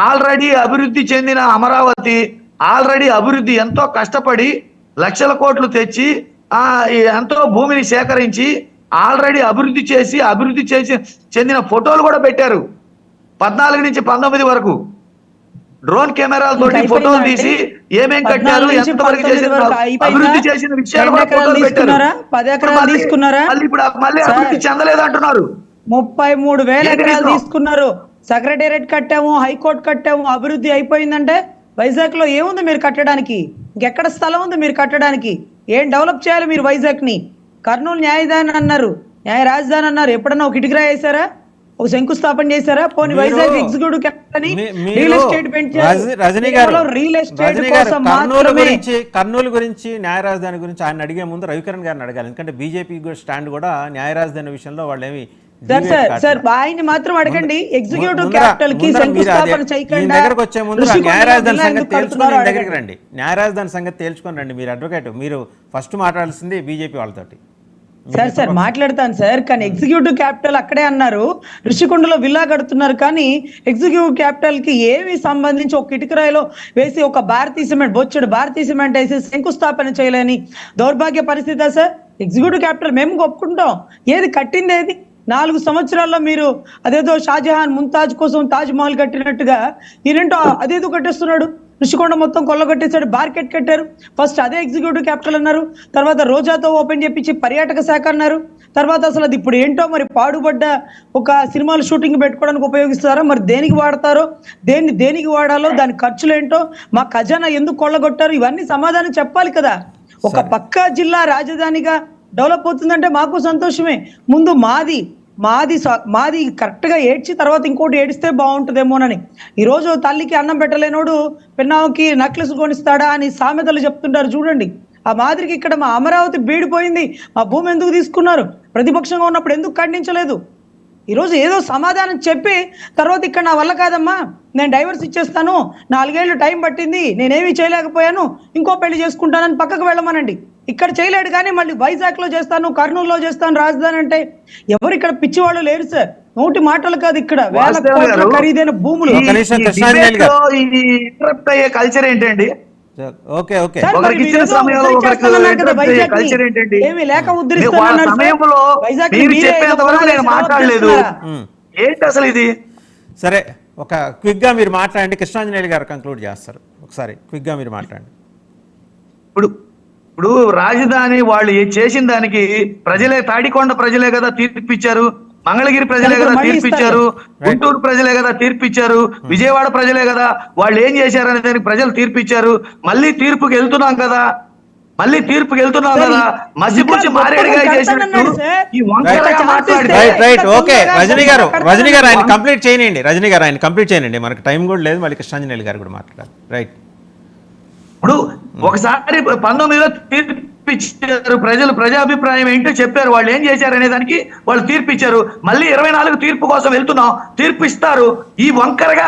Already అభివృద్ధి చెందిన Amaravati already అభివృద్ధి ఎంతో కష్టపడి లక్షల కోట్లు తెచ్చి ఎంతో భూమిని సేకరించి ఆల్రెడీ అభివృద్ధి చేసి చెందిన ఫోటోలు కూడా పెట్టారు 14 నుంచి 19 వరకు డ్రోన్ కెమెరాలతోటి ఫోటోలు తీసి ఏమేం కట్టారు ఎంతవరకు చేశారు అభివృద్ధి చేసిన విషయాలు కూడా ఫోటోలు పెట్టారు. మళ్ళీ అభివృద్ధి చెందలేదు అంటున్నారు. 33,000 ఎకరాలు తీసుకున్నారు. సెక్రటేరియట్ కట్టాము, హైకోర్టు కట్టాము, అభివృద్ధి అయిపోయిందంటే వైజాగ్ లో ఏముంది మీరు కట్టడానికి? ఇంకెక్కడ స్థలం ఉంది మీరు కట్టడానికి? ఏం డెవలప్ చేయాలి మీరు వైజాగ్ ని? కర్నూలు న్యాయ రాజధాని అన్నారు. ఎప్పుడన్నా ఒక ఇటుకరా వేసారా? ఒక శంకుస్థాపన చేశారా? పోనీ Vizag executive capital real estate Kurnool గురించి న్యాయ రాజధాని గురించి ఆయన అడిగే ముందు రవికిరణ్ గారిని అడగాలి. ఎందుకంటే బీజేపీ స్టాండ్ కూడా న్యాయ రాజధాని విషయంలో వాళ్ళు ఏమి ఆయన మాత్రం అడగండి. ఎగ్జిక్యూటివ్ క్యాపిటల్ కి శంకుస్థాపన చేయకుండా దగ్గరకు వచ్చే ముందు న్యాయ రాజధాని సంగతి తేల్చుకొని దగ్గరికి రండి. న్యాయ రాజధాని సంగతి తేల్చుకొని రండి. మీరు అడ్వకేట్, మీరు ఫస్ట్ మాట్లాడాల్సింది బీజేపీ వాళ్ళతోటి. సార్ మాట్లాడతాను సార్, కానీ ఎగ్జిక్యూటివ్ క్యాపిటల్ అక్కడే అన్నారు. ఋషికొండలో విల్లా కడుతున్నారు, కానీ ఎగ్జిక్యూటివ్ క్యాపిటల్ కి ఏమి సంబంధించి ఒక ఇటుకరాయిలో వేసి ఒక భారతీయ సిమెంట్ బొచ్చుడు భారతీయ సిమెంట్ వేసి శంకుస్థాపన చేయలేని దౌర్భాగ్య పరిస్థితి సార్. ఎగ్జిక్యూటివ్ క్యాపిటల్ మేము ఒప్పుకుంటాం, ఏది కట్టింది ఏది? 4 సంవత్సరాల్లో మీరు అదేదో షాజహాన్ ముంతాజ్ కోసం తాజ్ మహల్ కట్టినట్టుగా ఈయనంటో అదేదో కట్టేస్తున్నాడు. ఋషికొండ మొత్తం కొల్లగొట్టేశాడు, మార్కెట్ కట్టారు. ఫస్ట్ అదే ఎగ్జిక్యూటివ్ క్యాపిటల్ అన్నారు, తర్వాత రోజాతో ఓపెన్ చేపించి పర్యాటక శాఖ అన్నారు. తర్వాత అసలు అది ఇప్పుడు ఏంటో మరి పాడుబడ్డ ఒక సినిమాలు షూటింగ్ పెట్టుకోవడానికి ఉపయోగిస్తారో మరి దేనికి వాడతారో, దేనికి వాడాలో, దాని ఖర్చులు ఏంటో, మా ఖజానా ఎందుకు కొల్లగొట్టారు, ఇవన్నీ సమాధానం చెప్పాలి కదా. ఒక పక్క జిల్లా రాజధానిగా డెవలప్ అవుతుందంటే మాకు సంతోషమే. ముందు మాది కరెక్ట్ గా ఏడ్చి తర్వాత ఇంకోటి ఏడిస్తే బాగుంటుందేమోనని. ఈరోజు తల్లికి అన్నం పెట్టలేనోడు పెన్నావుకి నక్లెస్ కొనిస్తాడా అని సామెతలు చెప్తుంటారు చూడండి. ఆ మాదిరికి ఇక్కడ మా అమరావతి బీడిపోయింది. మా భూమి ఎందుకు తీసుకున్నారు? ప్రతిపక్షంగా ఉన్నప్పుడు ఎందుకు ఖండించలేదు? ఈరోజు ఏదో సమాధానం చెప్పి తర్వాత ఇక్కడ నా వల్ల కాదమ్మా, నేను డైవర్స్ ఇచ్చేస్తాను, 4 ఏళ్ళు టైం పట్టింది, నేనేమీ చేయలేకపోయాను, ఇంకో పెళ్లి చేసుకుంటానని పక్కకు వెళ్ళమనండి. ఇక్కడ చేయలేడు, కానీ మళ్ళీ వైజాగ్ లో చేస్తాను, కర్నూలులో చేస్తాను రాజధాని అంటే ఎవరు ఇక్కడ పిచ్చివాళ్ళు లేరు సార్. నోటి మాటలు కాదు, ఇక్కడ వేల కోట్ల ఖరీదైన భూములు. కల్చర్ ఏంటండి? ఏమి లేక ఉద్ధరిస్తున్నారు మాట్లాడలేదు ఏంటి అసలు ఇది? సరే, ఒక క్విక్ గా మీరు మాట్లాడండి. కృష్ణాంజనేయులు గారు కంక్లూడ్ చేస్తారు. ఒకసారి క్విక్ గా మీరు మాట్లాడండి. ఇప్పుడు రాజధాని వాళ్ళు చేసిన దానికి ప్రజలే, తాడికొండ ప్రజలే కదా తీర్పిచ్చారు, మంగళగిరి ప్రజలే కదా తీర్పిచ్చారు, గుంటూరు ప్రజలే కదా తీర్పిచ్చారు, విజయవాడ ప్రజలే కదా వాళ్ళు ఏం చేశారనే దానికి ప్రజలు తీర్పిచ్చారు. మళ్ళీ తీర్పుకి వెళ్తున్నాం కదా, మసిపూచి మారేడుగా చేసినట్టు ఈ వంకరగా రైట్. ఓకే, రజనీ గారు ఆయన కంప్లీట్ చేయండి. మనకు టైం కూడా లేదు, మళ్ళీ కృష్ణాంజనేయులు గారు కూడా మాట్లాడారు. రైట్. ఇప్పుడు ఒకసారి 19లో తీర్పిచ్చారు, ప్రజాభిప్రాయం ఏంటో చెప్పారు, వాళ్ళు ఏం చేశారు అనే దానికి వాళ్ళు తీర్పిచ్చారు. మళ్ళీ 24 తీర్పు కోసం వెళ్తున్నాం, తీర్పు ఇస్తారు. ఈ వంకరగా